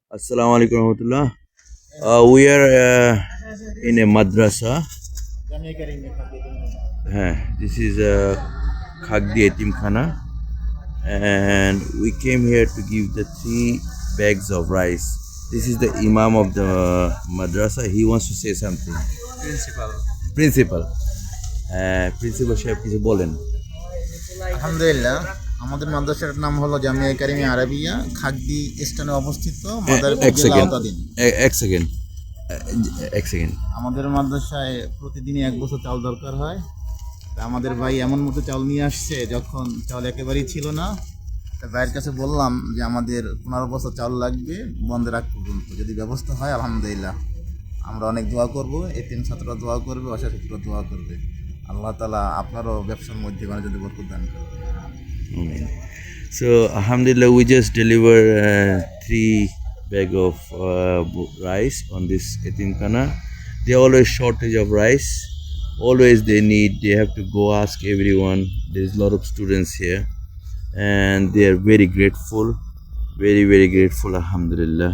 Assalamu alaikum warahmatullah. We are in a madrasa. This is a Khagdi Etimkhana, and we came here to give the 3 bags of rice. This is the Imam of the madrasa. He wants to say something. Principal Principal. Principal সাহেব কিছু বলেন। আলহামদুলিল্লাহ, আমাদের মাদ্রাসার নাম হলো Jamia Karimia Arabia, খাগদি স্থানে অবস্থিত, মাদারীপুর এক জেলা সেকেন্ড আওতাধীন। এক সেকেন্ড এক সেকেন্ড আমাদের মাদ্রাসায় প্রতিদিনই 1 বছর চাল দরকার হয়। তা আমাদের ভাই এমন মতো চাল নিয়ে আসছে যখন চাল একেবারেই ছিল না। তা ভাইয়ের কাছে বললাম যে আমাদের 15 বছর চাল লাগবে বন্ধের আগ পর্যন্ত, যদি ব্যবস্থা হয় আলহামদুলিল্লাহ আমরা অনেক দোয়া করব, এতিম ছাত্ররা দোয়া করবে, অসহায় দোয়া করবে। আল্লাহ তাআলা আপনারও ব্যবসার মধ্যে যদি বরকত দান করবে। So alhamdulillah, we just deliver 3 bag of rice on this etimkhana. They always shortage of rice. Always they have to go ask everyone. There's a lot of students here, and they are very grateful, very grateful. Alhamdulillah.